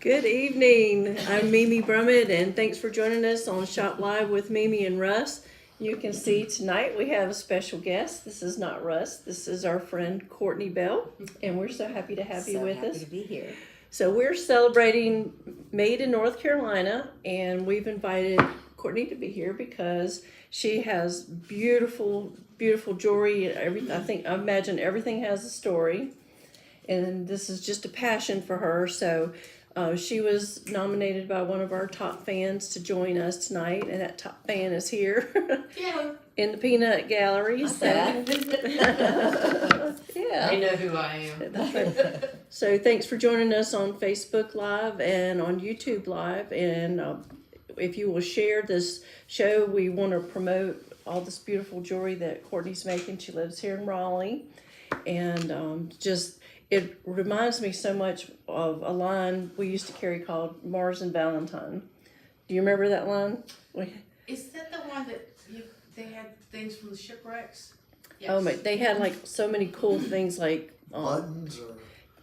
Good evening. I'm Mimi Brummett, and thanks for joining us on Shop Live with Mimi and Russ. You can see tonight we have a special guest. This is not Russ. This is our friend Courtney Bell, and we're so happy to have you with us. So happy to be here. So we're celebrating Made in North Carolina, and we've invited Courtney to be here because she has beautiful, beautiful jewelry. I imagine everything has a story, and this is just a passion for her. So she was nominated by one of our top fans to join us tonight, and that top fan is here in the Peanut Gallery. So, yeah. They know who I am. So thanks for joining us on Facebook Live and on YouTube Live. And if you will share this show, we want to promote all this beautiful jewelry that Courtney's making. She lives here in Raleigh, and it reminds me so much of a line we used to carry called Mars and Valentine. Do you remember that line? Is that the one that they had things from the shipwrecks? Yes. Oh my! They had like so many cool things like Buttons or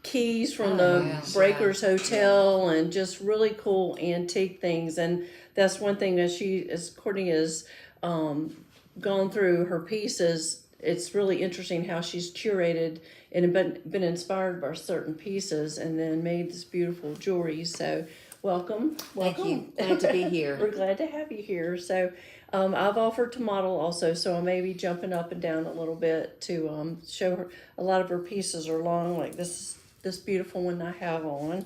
keys from the Breakers Hotel and just really cool antique things. And that's one thing as Courtney has gone through her pieces. It's really interesting how she's curated and been inspired by certain pieces and then made this beautiful jewelry. So welcome. Thank you. Glad to be here. We're glad to have you here. So I've offered to model also, so I may be jumping up and down a little bit to show her. A lot of her pieces are long, like this beautiful one I have on.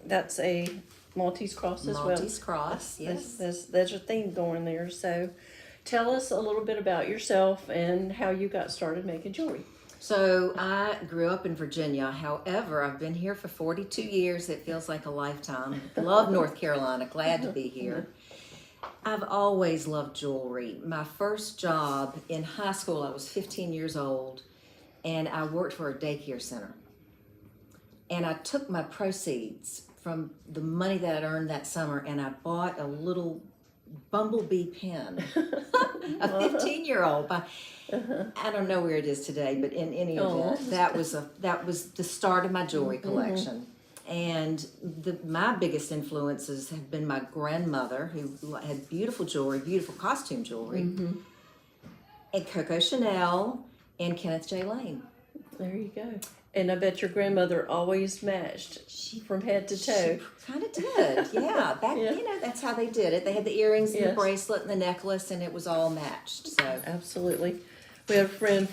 That's a Maltese cross as well. Maltese cross, yes. There's a theme going there. So tell us a little bit about yourself and how you got started making jewelry. So I grew up in Virginia. However, I've been here for 42 years. It feels like a lifetime. Love North Carolina. Glad to be here. I've always loved jewelry. My first job in high school, I was 15 years old, and I worked for a daycare center. And I took my proceeds from the money that I'd earned that summer, and I bought a little bumblebee pen. A 15-year-old. I don't know where it is today, but in any event, that was the start of my jewelry collection. And my biggest influences have been my grandmother, who had beautiful jewelry, beautiful costume jewelry, and Coco Chanel and Kenneth J. Lane. There you go. And I bet your grandmother always matched from head to toe. She kind of did, yeah. That's how they did it. They had the earrings and the bracelet and the necklace, and it was all matched. So Absolutely. We had a friend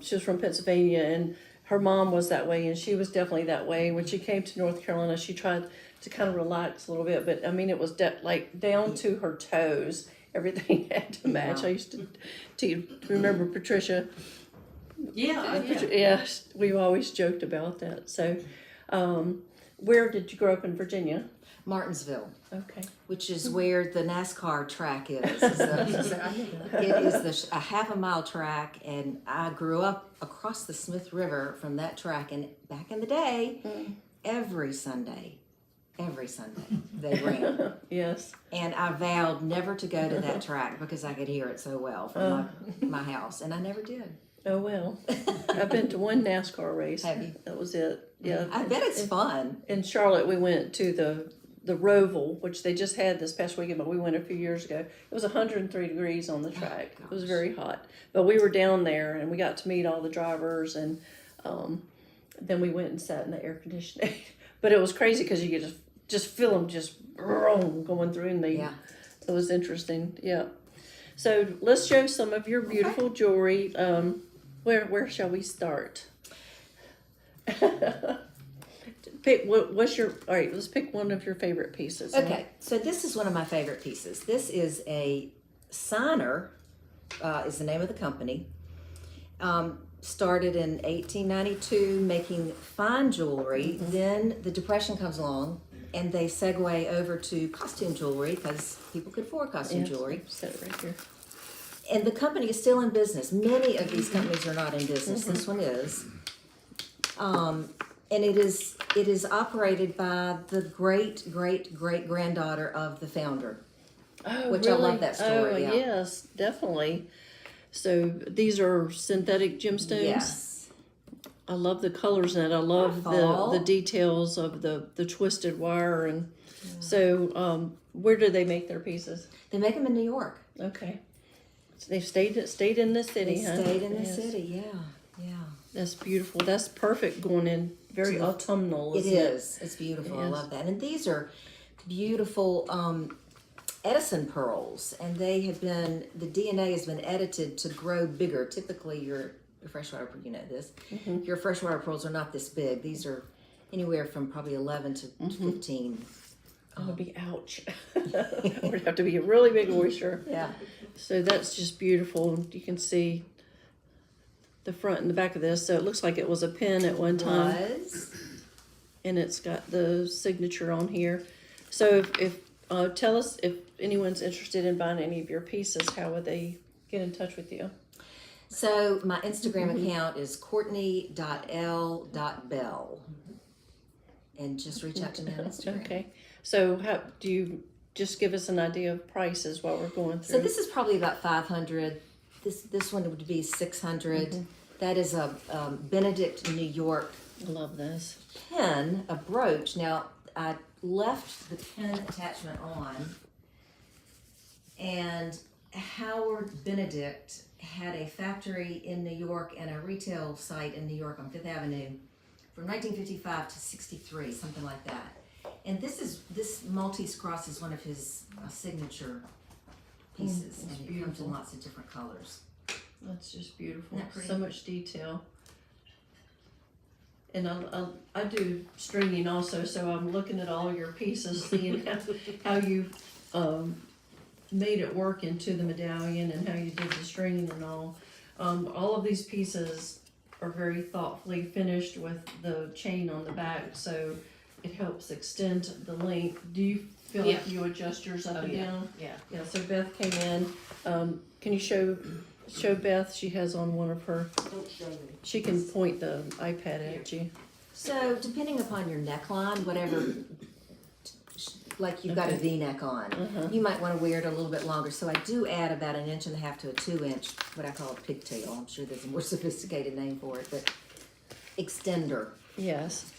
she was from Pennsylvania, and her mom was that way, and she was definitely that way. When she came to North Carolina, she tried to kind of relax a little bit, but I mean, it was like down to her toes. Everything had to match. I used to remember Patricia. Yeah, we've always joked about that. So, where did you grow up in Virginia? Martinsville. Okay. Which is where the NASCAR track is. It is a half-a-mile track, and I grew up across the Smith River from that track. And back in the day, every Sunday they ran. Yes. And I vowed never to go to that track because I could hear it so well from my house, and I never did. Oh, well. I've been to one NASCAR race. Have you? That was it. Yeah. I bet it's fun. In Charlotte, we went to the Roval, which they just had this past weekend, but we went a few years ago. It was 103 degrees on the track. It was very hot. But we were down there, and we got to meet all the drivers, and then we went and sat in the air conditioning. But it was crazy because you could just feel them just going through, and it was interesting. Yeah. So let's show some of your beautiful jewelry. Where shall we start? Let's pick one of your favorite pieces. Okay, so this is one of my favorite pieces. This is a Signer, is the name of the company. Started in 1892 making fine jewelry. Then the Depression comes along, and they segue over to costume jewelry because people could afford costume jewelry. Set it right here. And the company is still in business. Many of these companies are not in business. This one is. And it is operated by the great granddaughter of the founder. Oh, which really? I love that story. Yes, definitely. So these are synthetic gemstones? Yes. I love the colors in it. I love the details of the twisted wire. And so, where do they make their pieces? They make them in New York. Okay. So they've stayed in the city, They huh? stayed in the Yes. city, yeah. That's beautiful. That's perfect going in. Very autumnal, It isn't it? is. It's beautiful. I Yes. love that. And these are beautiful Edison pearls, and they have been, the DNA has been edited to grow bigger. Typically, your freshwater, you know this, your freshwater pearls are not this big. These are anywhere from probably 11 to 15. That would be ouch. It would have to be a really big oyster. Yeah. So that's just beautiful. You can see the front and the back of this. So it looks like it was a pin at one time. And it's got the signature on here. So if tell us if anyone's interested in buying any of your pieces, how would they get in touch with you? So my Instagram account is courtney.l.bell. And just reach out to me on Instagram. Okay. So how do you just give us an idea of prices while we're going through? So this is probably about 500. This one would be 600. That is a Benedict, New York I love this. pin, a brooch. Now I left the pin attachment on, and Howard Benedict had a factory in New York and a retail site in New York on Fifth Avenue from 1955 to 63, something like that. And this Maltese cross is one of his signature pieces, and it comes beautiful. in lots of different colors. That's just beautiful. Isn't that pretty? So much detail. And I do stringing also, so I'm looking at all your pieces, seeing how you made it work into the medallion and how you did the stringing and all. All of these pieces are very thoughtfully finished with the chain on the back, so it helps extend the length. Do you feel like you adjust yours up and down? Yeah. Yeah, so Beth came in. Can you show Beth? She has on one of her. Don't show me. She can point the iPad at you. So depending upon your neckline, whatever, like you've got a V-neck on, you might want to wear it a little bit longer. So I do add about 1.5 inches to a 2 inch, what I call a pigtail. I'm sure there's a more sophisticated name for it, but extender. Yes.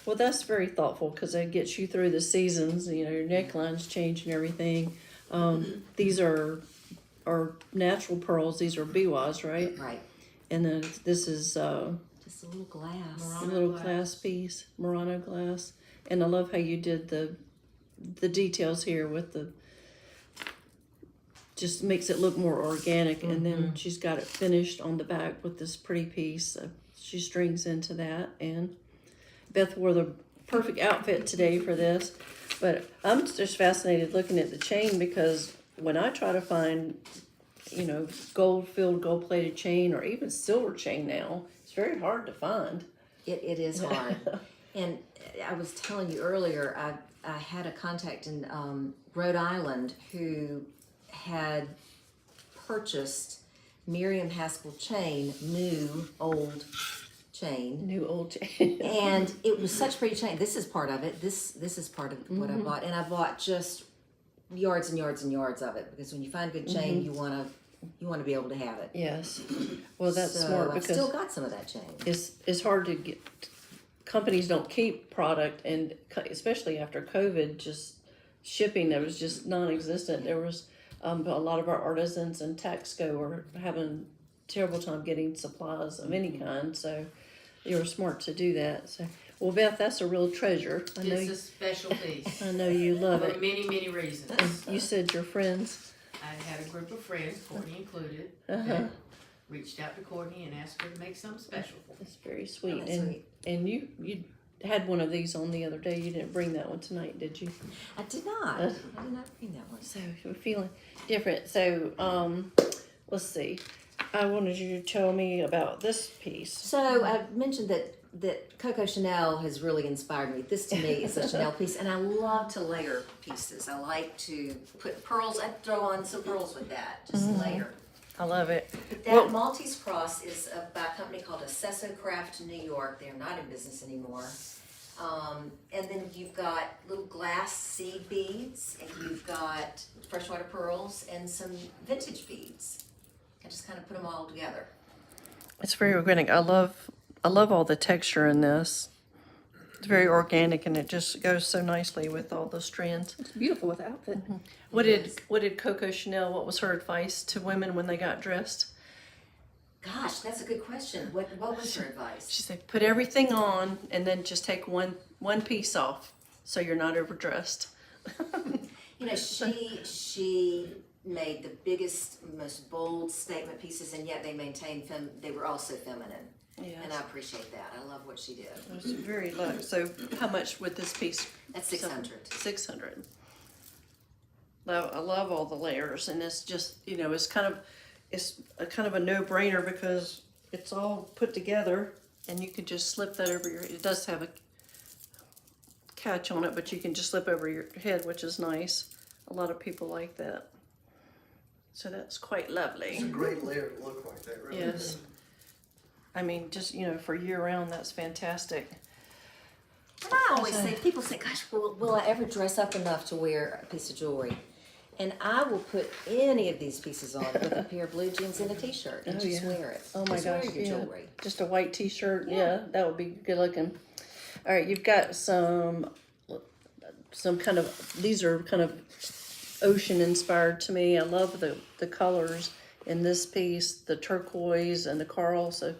Well, that's very thoughtful because it gets you through the seasons. You know, your necklines change and everything. These are natural pearls. These are biwas, right? Right. And then this is Just a little glass. a little glass piece, Murano glass. And I love how you did the details here with the, just makes it look more organic. And then she's got it finished on the back with this pretty piece. So she strings into that. And Beth wore the perfect outfit today for this. But I'm just fascinated looking at the chain because when I try to find, you know, gold-filled, gold-plated chain or even silver chain now, it's very hard to find. It is hard. And I was telling you earlier, I had a contact in Rhode Island who had purchased Miriam Haskell chain, new old chain. New old chain. And it was such pretty chain. This is part of it. This is part of what I bought. And I bought just yards and yards and yards of it because when you find good chain, you want to be able to have it. Yes. Well, that's So smart I've because still got some of that chain. it's hard to get. Companies don't keep product, and especially after COVID, just shipping that was just non-existent. There was a lot of our artisans and Taxco were having a terrible time getting supplies of any kind. So you were smart to do that. So, well, Beth, that's a real treasure. It's a special piece. I know you love For it. many, many reasons. You said your friends. I had a group of friends, Courtney included, that reached out to Courtney and asked her to make something special for me. That's very sweet. That's sweet. And you had one of these on the other day. You didn't bring that one tonight, did you? I did not. I did not bring that one. So we're feeling different. So let's see. I wanted you to tell me about this piece. So I mentioned that Coco Chanel has really inspired me. This to me is a Chanel piece, and I love to layer pieces. I like to put pearls. I throw on some pearls with that, just layer. I love it. That Maltese cross is by a company called Acesso Craft New York. They're not in business anymore. And then you've got little glass seed beads, and you've got freshwater pearls and some vintage beads. I just kind of put them all together. It's very organic. I love I love all the texture in this. It's very organic, and it just goes so nicely with all the strands. It's beautiful with the outfit. What did Coco Chanel? What was her advice to women when they got dressed? Gosh, that's a good question. What was her advice? She said, put everything on, and then just take one piece off, so you're not overdressed. You know, she made the biggest, most bold statement pieces, and yet they maintained they were also feminine. Yes. And I appreciate that. I love what she did. It was very low. So how much would this piece? That's 600. 600. I love all the layers, and it's just, you know, it's kind of a no-brainer because it's all put together, and you can just slip that over your. It does have a catch on it, but you can just slip over your head, which is nice. A lot of people like that. So that's quite lovely. It's a great layer to look like that, really. Yes. I mean, just, you know, for year-round, that's fantastic. And I always say, people say, gosh, will I ever dress up enough to wear a piece of jewelry? And I will put any of these pieces on with a pair of blue jeans and a t-shirt and just wear it. Oh my Just gosh, wear your yeah. jewelry. Just a white t-shirt, yeah, that would be good looking. All right, you've got some kind of, these are kind of ocean inspired to me. I love the colors in this piece, the turquoise and the coral. So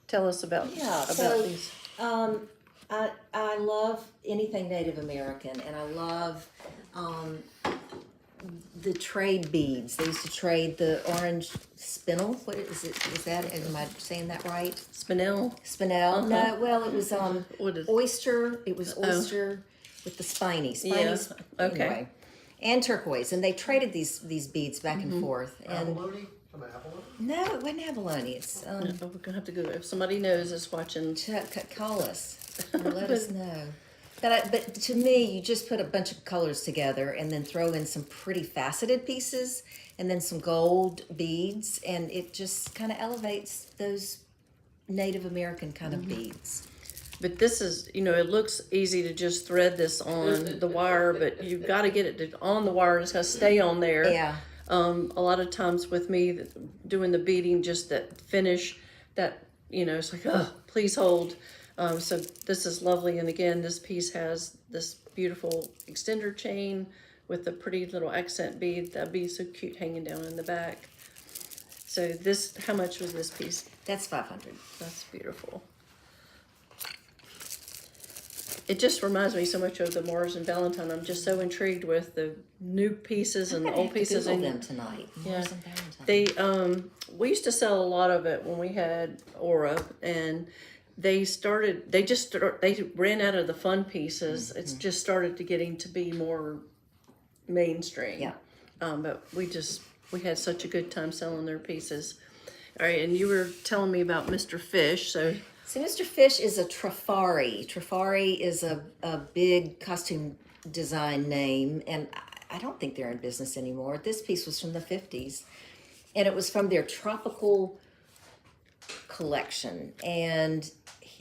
tell us about these. I love anything Native American, and I love the trade beads. They used to trade the orange spinel. What is it? Is that? Am I saying that right? Spinel. Spinel. No, well, it was What is- oyster. It was oyster with the spiny. Yeah, okay. Anyway, and turquoise, and they traded these beads back and forth. And Abalone? From abalone? no, it wasn't abalone. It's Oh, we're gonna have to go. If somebody knows is watching, call us or let us know. But to me, you just put a bunch of colors together and then throw in some pretty faceted pieces and then some gold beads, and it just kind of elevates those Native American kind of beads. but this is, you know, it looks easy to just thread this on the wire, but you've got to get it on the wire. It's got to stay on there. Yeah. A lot of times with me doing the beading, just that finish, that, you know, it's like, oh, please hold. So this is lovely. And again, this piece has this beautiful extender chain with the pretty little accent bead. That'd be so cute hanging down in the back. So this, how much was this piece? That's 500. That's beautiful. It just reminds me so much of the Mars and Valentine. I'm just so intrigued with the new pieces and the old pieces. Google And them tonight. yeah, Mars and Valentine. they we used to sell a lot of it when we had Aura, and they ran out of the fun pieces. It's just started to getting to be more mainstream. Yeah. But we had such a good time selling their pieces. All right, and you were telling me about Mr. Fish, so So Mr. Fish is a Trafari. Trafari is a big costume design name, and I don't think they're in business anymore. This piece was from the 50s, and it was from their tropical collection. And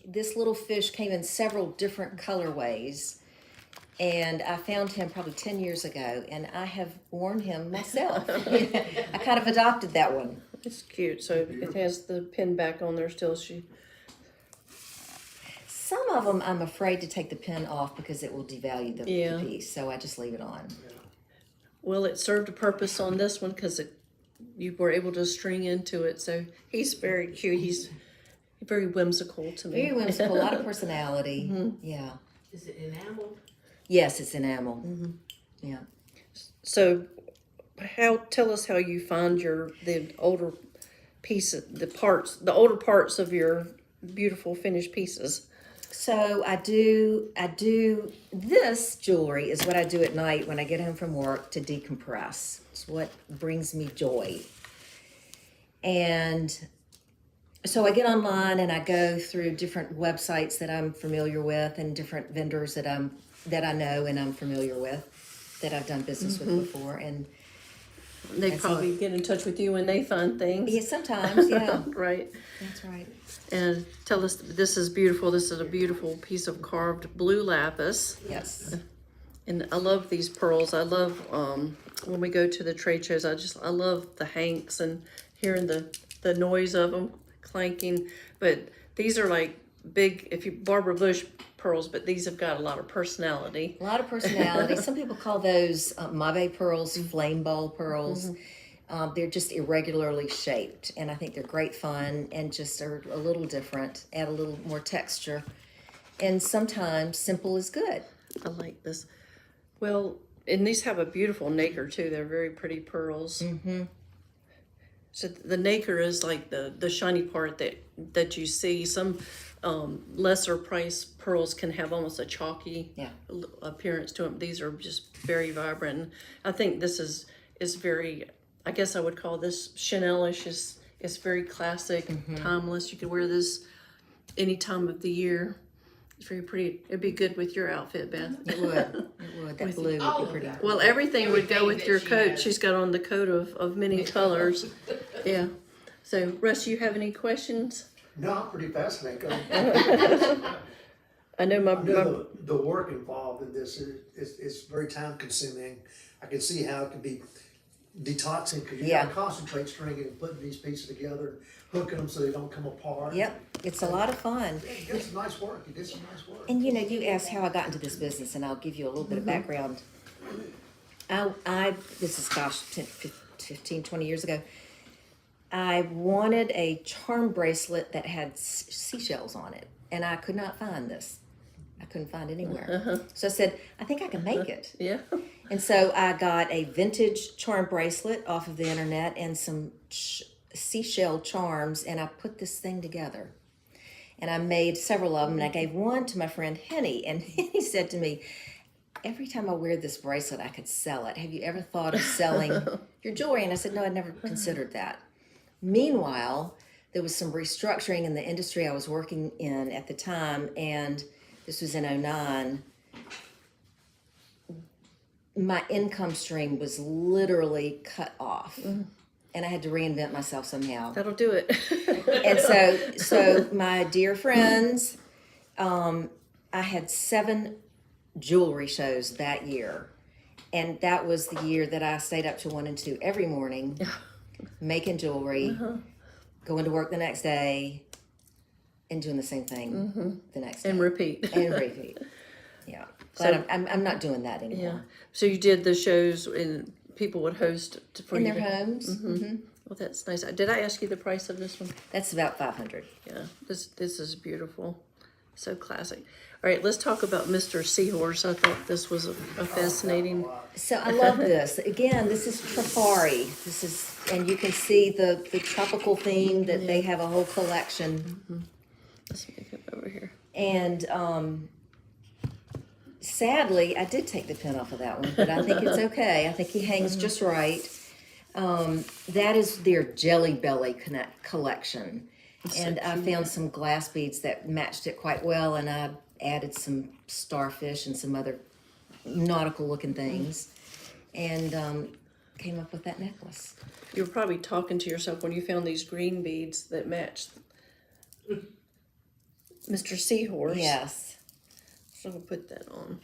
this little fish came in several different colorways, and I found him probably 10 years ago, and I have worn him myself. I kind of adopted that one. it's cute. So it has the pin back on there still. Some of them I'm afraid to take the pin off because it will devalue the piece, so I just leave it on. Well, it served a purpose on this one because you were able to string into it. So he's very cute. He's very whimsical to me. Very whimsical, a lot of personality. Yeah. Is it enameled? Yes, it's enamel. Yeah. So, tell us how you find the older pieces, the older parts of your beautiful finished pieces. So I do this jewelry is what I do at night when I get home from work to decompress. It's what brings me joy. And so I get online and I go through different websites that I'm familiar with and different vendors that I know and I'm familiar with that I've done business with before. And They probably get in touch with you when they find things. yeah, sometimes, yeah. Right. That's right. And tell us, this is beautiful. This is a beautiful piece of carved blue lapis. Yes. And I love these pearls. I love when we go to the trade shows, I love the hanks and hearing the noise of them clanking. But these are like big, if you Barbara Bush pearls, but these have got a lot of personality. A lot of personality. Some people call those Mave pearls, flame ball pearls. They're just irregularly shaped, and I think they're great fun and just are a little different, add a little more texture. And sometimes simple is good. I like this. Well, and these have a beautiful nacre too. They're very pretty pearls. Mm-hmm. So the nacre is like the shiny part that you see. Some lesser price pearls can have almost a chalky appearance to them. These are just very vibrant. I think this is very, I guess I would call this Chanel-ish. It's very classic, timeless. You could wear this any time of the year. It's very pretty. It'd be good with your outfit, Beth. It would. It would. That blue would be pretty. Well, everything would go with that your she coat. has. She's got on the coat of many colors. Yeah. So, Russ, you have any questions? No, I'm pretty fascinated. I know I know the work involved in this is very time consuming. I can see how it can be detoxing because you gotta concentrate stringing and putting these pieces together, hooking them so they don't come apart. Yep, it's a lot of fun. You did some nice work. You did some nice work. And you asked how I got into this business, and I'll give you a little bit of background. This is 15, 20 years ago. I wanted a charm bracelet that had seashells on it, and I could not find this. I couldn't find it anywhere. So I said, I think I can make it. Yeah. And so I got a vintage charm bracelet off of the internet and some seashell charms, and I put this thing together. And I made several of them, and I gave one to my friend Henny, and he said to me, every time I wear this bracelet, I could sell it. Have you ever thought of selling your jewelry? And I said, no, I'd never considered that. Meanwhile, there was some restructuring in the industry I was working in at the time, and this was in 2009. My income stream was literally cut off, and I had to reinvent myself somehow. That'll do it. And so my dear friends, I had 7 jewelry shows that year, and that was the year that I stayed up to 1 and 2 every morning, making jewelry, going to work the next day, and doing the same thing the next day. And repeat. And repeat. Yeah. But I'm not doing that anymore. Yeah. So you did the shows and people would host for In you their homes. Well, that's nice. Did I ask you the price of this one? That's about $500. Yeah. This is beautiful. So classic. All right, let's talk about Mr. Seahorse. I thought this was a fascinating. So I love this. Again, this is Trifari. This is, and you can see the tropical theme that they have a whole collection. Let's make it over here. And sadly, I did take the pin off of that one, but I think it's okay. I think he hangs just right. That is their Jelly Belly collection. And I found some glass beads that matched it quite well, and I added some starfish and some other nautical looking things, and came up with that necklace. You were probably talking to yourself when you found these green beads that matched Mr. Seahorse. Yes. So we'll put that on.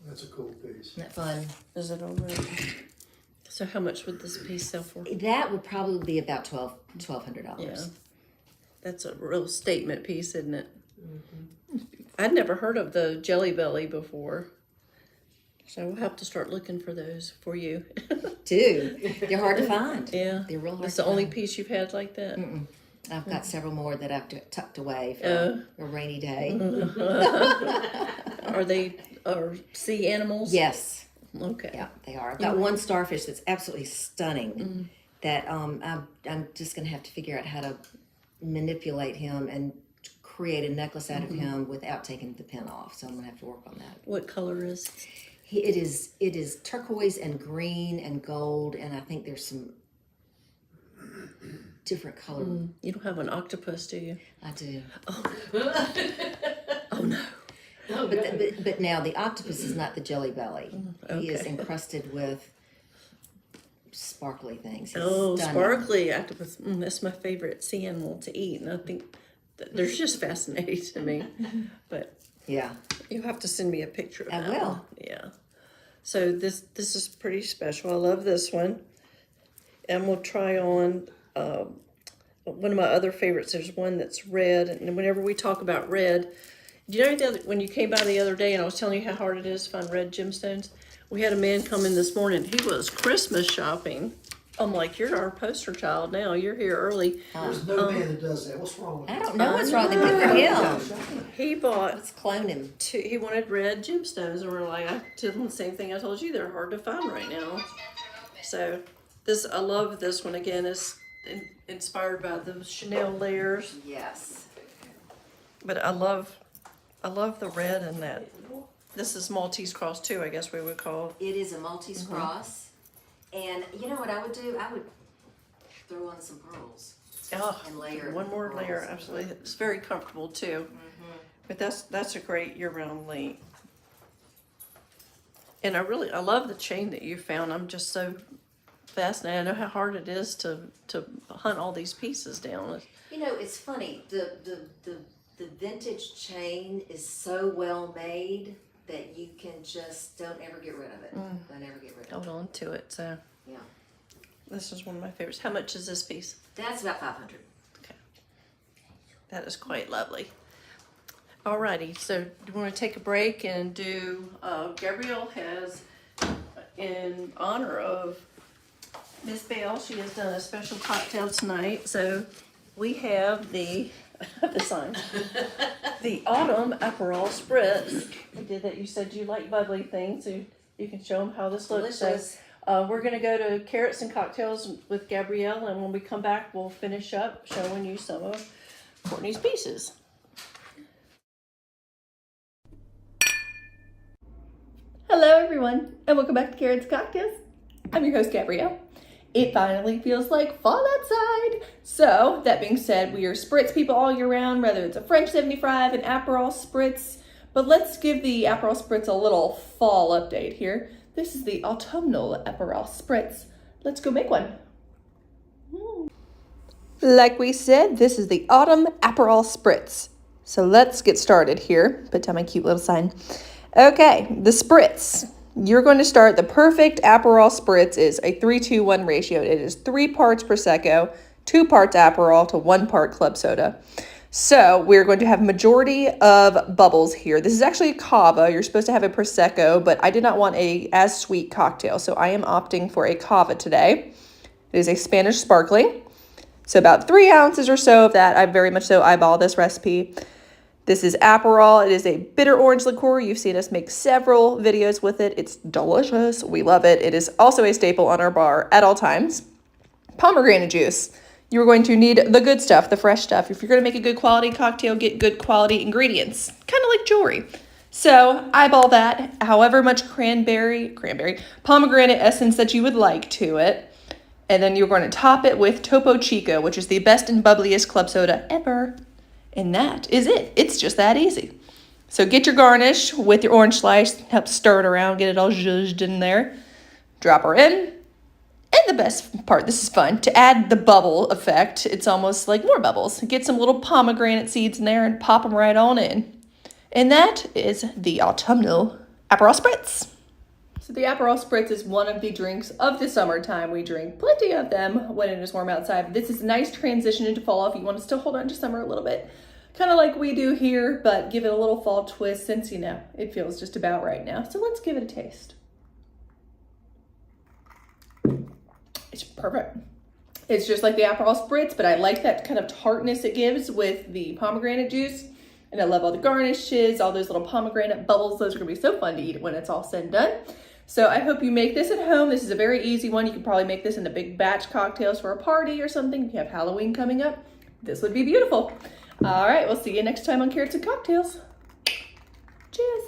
That's a cool piece. Isn't that fun? Is it all right? So how much would this piece sell for? That would probably be about $1,200. Yeah. That's a real statement piece, isn't it? I'd never heard of the Jelly Belly before. So we'll have to start looking for those for you. They're hard to find. Yeah. They're real hard That's to the only find. piece you've had like that? I've got several more that I've tucked away for a rainy day. Are they sea animals? Yes. Okay. Yeah, they are. I've got one starfish that's absolutely stunning that I'm just going to have to figure out how to manipulate him and create a necklace out of him without taking the pin off. So I'm going to have to work on that. What color is? It is turquoise and green and gold, and I think there's some different color. You don't have an octopus, do you? I do. Oh no. But now the octopus is not the Jelly Belly. He is Okay. encrusted with sparkly things. He's Oh, stunning. sparkly octopus. That's my favorite sea animal to eat, and I think they're just fascinating to me. But Yeah. you have to send me a picture of I that will. one. Yeah. So this is pretty special. I love this one. And we'll try on one of my other favorites, there's one that's red, and whenever we talk about red, do you know when you came by the other day and I was telling you how hard it is to find red gemstones? We had a man come in this morning. He was Christmas shopping. I'm like, you're our poster child now. You're here early. There's no man that does that. What's wrong with I that? don't know what's wrong. Good for him. He bought Let's clone him. he wanted red gemstones, and we're like, I told him the same thing I told you. They're hard to find right now. So I love this one again. It's inspired by the Chanel layers, Yes. but I love the red in that. This is Maltese cross too, I guess we would call. It is a Maltese cross. And you know what I would do? I would throw on some pearls. Oh, And layer one more pearls. layer, absolutely. It's very comfortable too. But that's a great year-round length. And I love the chain that you found. I'm just so fascinated. I know how hard it is to hunt all these pieces down. You know, it's funny. The vintage chain is so well made that you can just don't ever get rid of it. Don't ever get rid of Hold on to it. So it. Yeah. this is one of my favorites. How much is this piece? That's about 500. Okay. That is quite lovely. Alrighty, so do you want to take a break and do, Gabrielle has, in honor of Miss Bell, she has done a special cocktail tonight, so we have the sign, the Autumn Aperol Spritz. We did that, you said you like bubbly things, so you can show them how this looks. Delicious. So, we're gonna go to Carrots and Cocktails with Gabrielle, and when we come back, we'll finish up showing you some of Courtney's pieces. Hello everyone, and welcome back to Carrots Cocktails. I'm your host, Gabrielle. It finally feels like fall outside. So, that being said, we are spritz people all year round, whether it's a French 75, an Aperol Spritz. But let's give the Aperol Spritz a little fall update here. This is the autumnal Aperol Spritz. Let's go make one. Like we said, this is the Autumn Aperol Spritz. So let's get started here. Put down my cute little sign. Okay, the spritz. You're going to start, the perfect Aperol Spritz is a 3-2-1 ratio. It is 3 parts Prosecco, 2 parts Aperol to 1 part club soda. So we're going to have majority of bubbles here. This is actually a cava. You're supposed to have a Prosecco, but I did not want a as sweet cocktail, so I am opting for a cava today. It is a Spanish sparkling. So about 3 ounces or so of that. I very much so eyeball this recipe. This is Aperol. It is a bitter orange liqueur. You've seen us make several videos with it. It's delicious. We love it. It is also a staple on our bar at all times. Pomegranate juice. You're going to need the good stuff, the fresh stuff. If you're going to make a good quality cocktail, get good quality ingredients. Kind of like jewelry. So eyeball that, however much pomegranate essence that you would like to it. And then you're going to top it with Topo Chico, which is the best and bubbliest club soda ever. And that is it. It's just that easy. So get your garnish with your orange slice. Help stir it around. Get it all zhuzhed in there. Drop her in. And the best part, this is fun, to add the bubble effect. It's almost like more bubbles. Get some little pomegranate seeds in there and pop them right on in. And that is the autumnal Aperol Spritz. So the Aperol Spritz is one of the drinks of the summertime. We drink plenty of them when it is warm outside. This is a nice transition into fall if you want to still hold on to summer a little bit. Kind of like we do here, but give it a little fall twist since, you know, it feels just about right now. So let's give it a taste. It's perfect. It's just like the Aperol Spritz, but I like that kind of tartness it gives with the pomegranate juice. And I love all the garnishes, all those little pomegranate bubbles. Those are gonna be so fun to eat when it's all said and done. So I hope you make this at home. This is a very easy one. You can probably make this in a big batch cocktails for a party or something. If you have Halloween coming up, this would be beautiful. All right, we'll see you next time on Carrots and Cocktails. Cheers.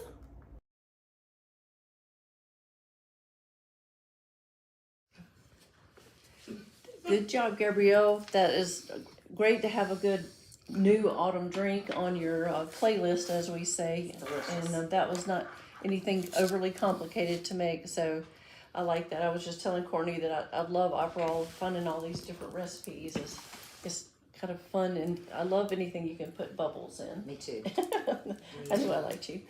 Good job, Gabrielle. That is great to have a good new autumn drink on your playlist, as we say. Delicious. And that was not anything overly complicated to make, so I like that. I was just telling Courtney that I love Aperol. Finding all these different recipes is kind of fun, and I love anything you can put bubbles in. Me too. That's why I like you.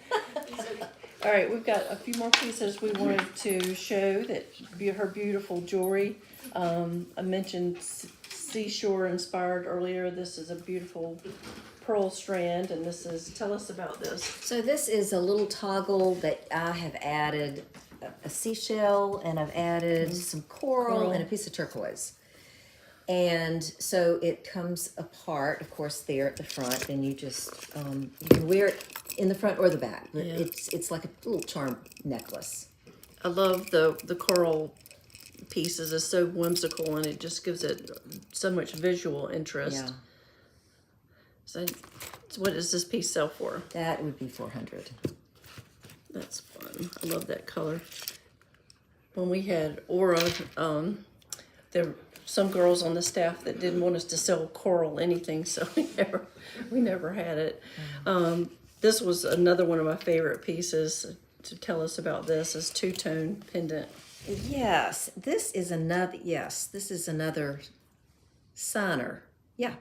All right, we've got a few more pieces we wanted to show that her beautiful jewelry. I mentioned seashore inspired earlier. This is a beautiful pearl strand, and tell us about this. So this is a little toggle that I have added a seashell, and I've added some coral and a piece of turquoise. And so it comes apart, of course, there at the front, and you just, you can wear it in the front or the back. But Yeah. it's like a little charm necklace. I love the coral pieces. It's so whimsical, and it just gives it so much visual interest. Yeah, So what does this piece sell for? that would be 400. That's fun. I love that color. When we had Aura, there were some girls on the staff that didn't want us to sell coral anything, so we never had it. This was another one of my favorite pieces. To tell us about this is two-tone pendant. Yes, this is another signer. Yeah.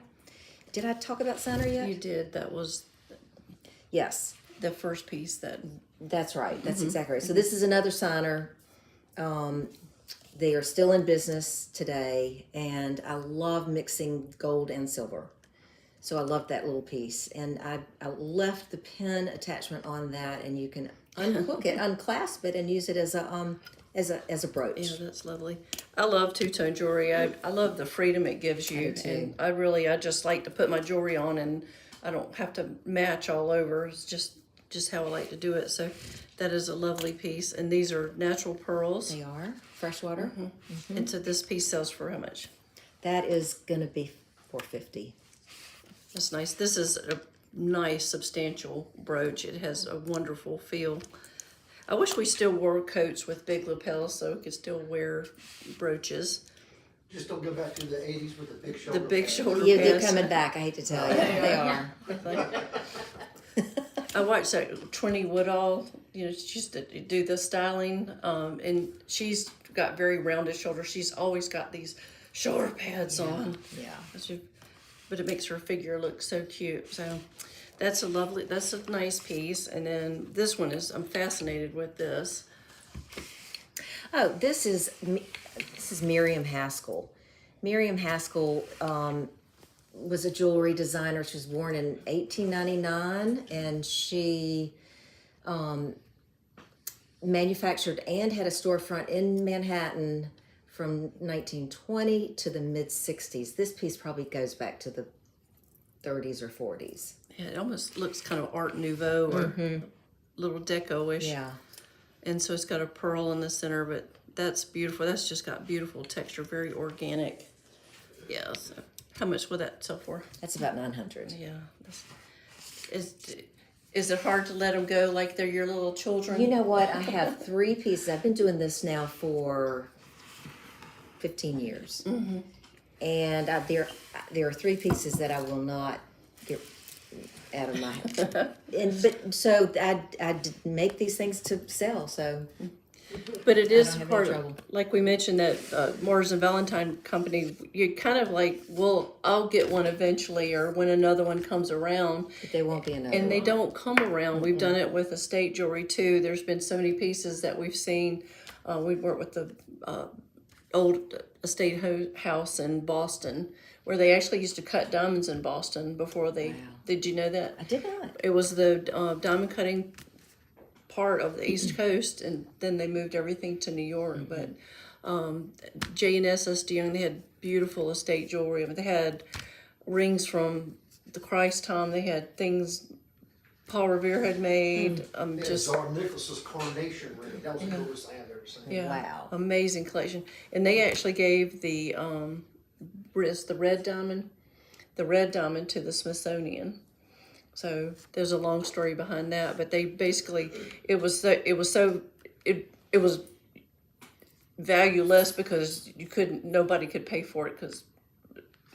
Did I talk about signer yet? You did. That was Yes. the first piece that. That's right. That's exactly right. So this is another signer. They are still in business today, and I love mixing gold and silver. So I love that little piece, and I left the pin attachment on that, and you can unhook it, unclasp it, and use it as a brooch. Yeah, that's lovely. I love two-tone jewelry. I love the freedom it gives you, and I just like to put my jewelry on, and I don't have to match all over. It's just how I like to do it. So that is a lovely piece, and these are natural pearls. They are freshwater. And so this piece sells for how much? That is going to be $450. That's nice. This is a nice, substantial brooch. It has a wonderful feel. I wish we still wore coats with big lapels so we could still wear brooches. Just don't go back to the 80s with the big shoulder. The big pads. shoulder Yeah, they're pads. coming back. I hate to tell you, they are. I watched that Trini Woodall, she used to do the styling, and she's got very rounded shoulders. She's always got these shoulder pads on. Yeah. But it makes her figure look so cute. So that's a nice piece. And then this one I'm fascinated with this. Oh, this is Miriam Haskell. Miriam Haskell was a jewelry designer. She was born in 1899, and she manufactured and had a storefront in Manhattan from 1920 to the mid-60s. This piece probably goes back to the 30s or 40s. Yeah, it almost looks kind of Art Nouveau or a little deco-ish. Yeah. And so it's got a pearl in the center, but that's beautiful. That's just got beautiful texture, very organic. Yeah, so how much would that sell for? That's about 900. Yeah. Is it hard to let them go like they're your little children? You know what? I have 3 pieces. I've been doing this now for 15 years. And there are 3 pieces that I will not get out of my head. So I make these things to sell. So, But it is don't have any part trouble. like we mentioned that Mars and Valentine company. You kind of like, well, I'll get one eventually, or when another one comes around. but there won't be another. And they one. don't come around. We've done it with estate jewelry too. There's been so many pieces that we've seen. We've worked with the old estate house in Boston, where they actually used to cut diamonds in Boston before they. Wow. Did you know that? I did not. It was the diamond cutting part of the East Coast, and then they moved everything to New York. But J&S de Young, they had beautiful estate jewelry. I mean, they had rings from the Christ time. They had things Paul Revere had made. Yeah, Just Czar Nicholas's coronation ring. That was the coolest thing I've ever seen. yeah, Wow. amazing collection. And they actually gave the red diamond to the Smithsonian. So there's a long story behind that, but they basically it was valueless because nobody could pay for it because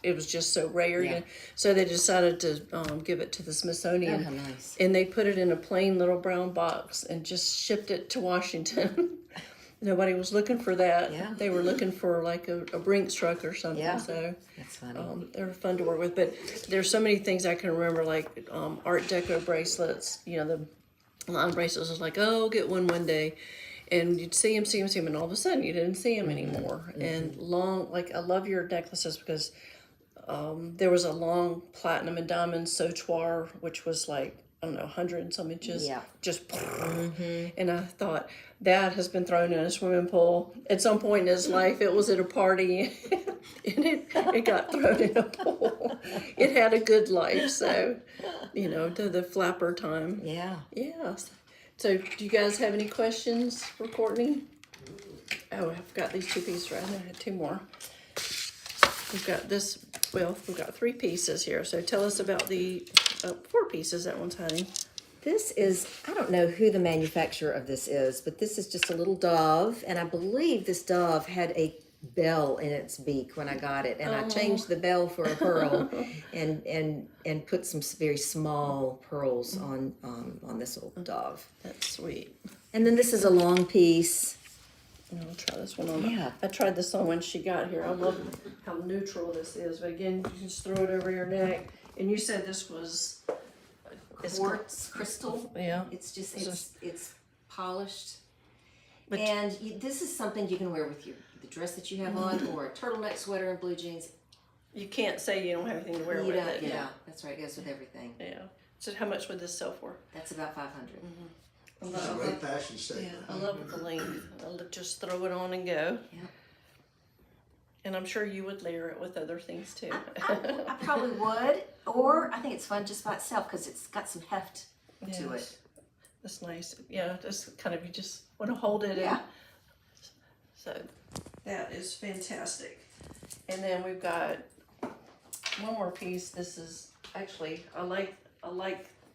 it was just so rare. Yeah. So they decided to give it to the Smithsonian. Oh, how nice. And they put it in a plain little brown box and just shipped it to Washington. Nobody was looking for that. Yeah. They were looking for like a Brinks truck or something. Yeah. So That's funny. they were fun to work with. But there's so many things I can remember, like Art Deco bracelets. The line bracelets was like, oh, I'll get one day. And you'd see them, and all of a sudden you didn't see them anymore. And I love your necklaces because there was a long platinum and diamond sautoir, which was like, I don't know, 100 and some inches. Yeah. Just, and I thought, that has been thrown in a swimming pool. At some point in his life, it was at a party, and it got thrown in a pool. It had a good life, so, to the flapper time. Yeah. Yeah. So, do you guys have any questions for Courtney? Oh, I've got these 2 pieces right now. I had 2 more. We've got this, we've got 3 pieces here. So tell us about the 4 pieces that one's hiding. This is, I don't know who the manufacturer of this is, but this is just a little dove, and I believe this dove had a bell in its beak when I got it, and I changed the bell for a pearl, and put some very small pearls on this little dove. That's sweet. And then this is a long piece. I'll try this one on. Yeah. I tried this on when she got here. I love how neutral this is. But again, you just throw it over your neck. And you said this was Quartz crystal. Yeah. It's just it's polished, and this is something you can wear with the dress that you have on, or a turtleneck sweater and blue jeans. You can't say you don't have anything to wear with it. Yeah, that's right. It goes with everything. Yeah. So how much would this sell for? That's about $500. It's a great fashion statement. I love the length. I'll just throw it on and go. Yeah. And I'm sure you would layer it with other things too. I probably would, or I think it's fun just by itself because it's got some heft to it. That's nice. Yeah, just kind of, you just want to hold it. Yeah. So that is fantastic. And then we've got one more piece. This is actually, I like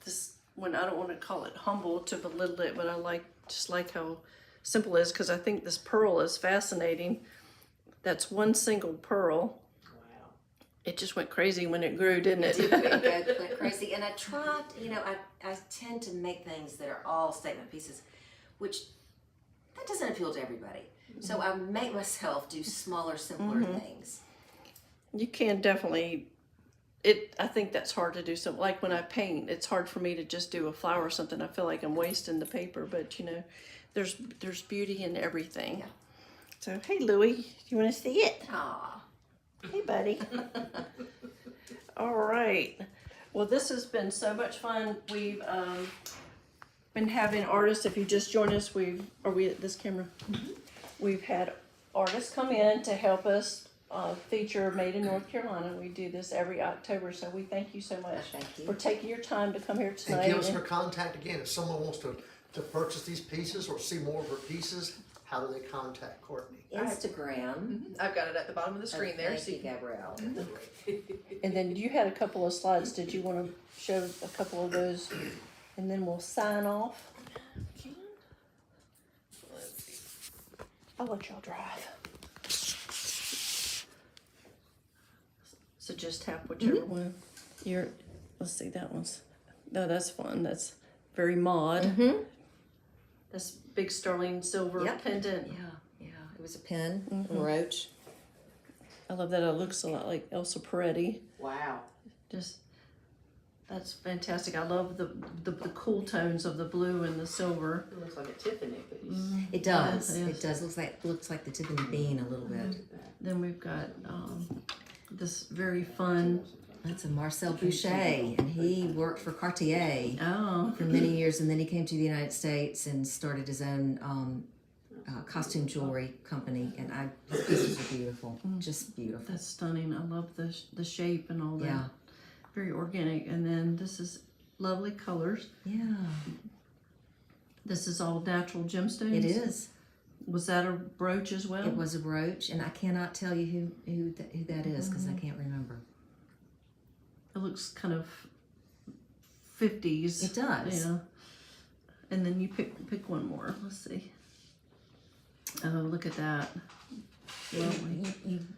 this one. I don't want to call it humble to belittle it, but I just like how simple it is, because I think this pearl is fascinating. That's one single pearl. Wow. It just went crazy when it grew, didn't it? It went crazy. And I tried, I tend to make things that are all statement pieces, which that doesn't appeal to everybody. So I make myself do smaller, simpler things. You can definitely, I think that's hard to do. Something like when I paint, it's hard for me to just do a flower or something. I feel like I'm wasting the paper, but there's beauty in everything. Yeah. So, hey, Louie, you want to see it? Aw. Hey, buddy. All right. Well, this has been so much fun. We've been having artists. If you just joined us, are we at this camera? We've had artists come in to help us feature Made in North Carolina. We do this every October, so we thank you so much for taking your time to come here tonight. And give us her contact again. If someone wants to purchase these pieces or see more of her pieces, how do they contact Courtney? Instagram. I've got it at the bottom of the screen there. Thank you, Gabrielle. And then you had a couple of slides. Did you want to show a couple of those? And then we'll sign off. I'll let y'all drive. So just tap whichever one. Let's see, that one's, no, that's fun. That's very mod. This big sterling silver pendant. Yeah. It was a pin, a roach. I love that. It looks a lot like Elsa Peretti. Wow. That's fantastic. I love the cool tones of the blue and the silver. It looks like a Tiffany piece. It does. Yes. It does. Looks like the Tiffany bean a little bit. Then we've got this very fun. That's a Marcel Boucher, and he worked for Cartier Oh, for many years, and then he came to the United States and started his own costume jewelry company. And his pieces are beautiful, just beautiful. that's stunning. I love the shape and all that. Yeah. Very organic. And then this is lovely colors. Yeah, This is all natural gemstones. it is. Was that a brooch as well? It was a brooch, and I cannot tell you who that is because I can't remember. It looks kind of 50s. It does. Yeah. And then you pick one more. Let's see. Oh, look at that. Lovely.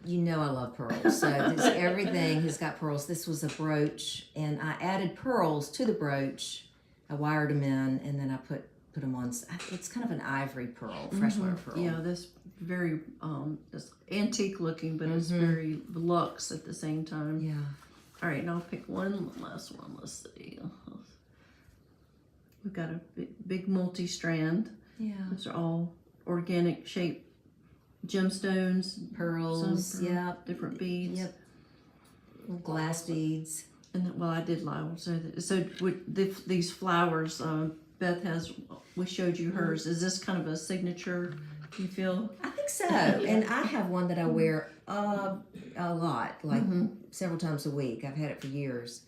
You know I love pearls, so everything has got pearls. This was a brooch, and I added pearls to the brooch. I wired them in, and then I put them on. It's kind of an ivory pearl, freshwater pearl. Yeah, this very it's antique looking, but it's very luxe at the same time. Yeah. All right, now I'll pick one last one. Let's see. We've got a big multi-strand. Yeah. Those are all organic shaped gemstones, Pearls. some Yeah. different beads. Yep. Glass beads. And well, I did lie. So with these flowers, Beth has. We showed you hers. Is this kind of a signature? You feel? I think so. And I have one that I wear a lot, like several times a week. I've had it for years.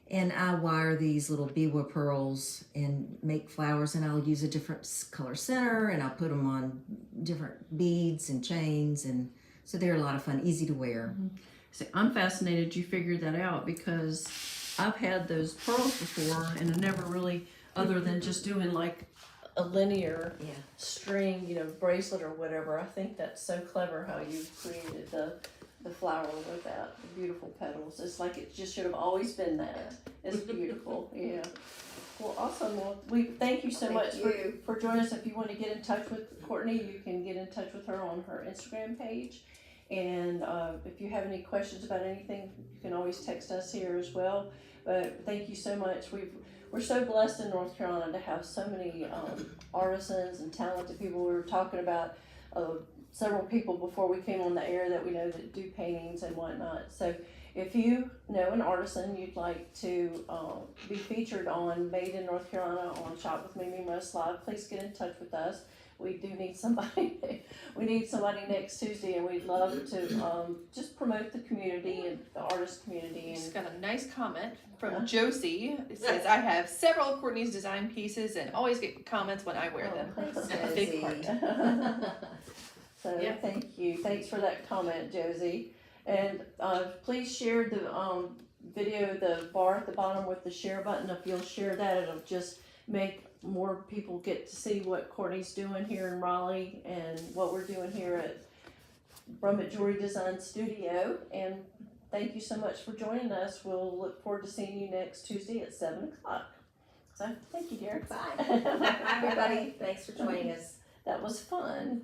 And I wire these little biwa pearls and make flowers, and I'll use a different color center, and I'll put them on different beads and chains, and so they're a lot of fun, easy to wear. See, I'm fascinated you figured that out because I've had those pearls before and I never really, other than just doing like a linear Yeah. string, bracelet or whatever. I think that's so clever how you created the flower with that, the beautiful petals. It's like it just should have always been that. It's beautiful, yeah. Well, awesome. Well, we thank you so much for joining us. If you want to get in touch with Courtney, you can get in touch with her on her Instagram page. And if you have any questions about anything, you can always text us here as well. But thank you so much. We're so blessed in North Carolina to have so many artisans and talented people. We were talking about several people before we came on the air that we know that do paintings and whatnot. So if you know an artisan you'd like to be featured on Made in North Carolina on Shop with Mimi Most Live, please get in touch with us. We do need somebody. We need somebody next Tuesday, and we'd love to just promote the community and the artist community. Just And got a nice comment from Josie. It says, I have several of Courtney's design pieces and always get comments when I wear them. Thanks, A big Josie. heart. So Yeah. thank you. Thanks for that comment, Josie. And please share the video, the bar at the bottom with the share button. If you'll share that, it'll just make more people get to see what Courtney's doing here in Raleigh and what we're doing here at Brummett Jewelry Design Studio. And thank you so much for joining us. We'll look forward to seeing you next Tuesday at 7 o'clock. So thank you, dear. Bye. Bye, everybody. Thanks for joining us. That was fun.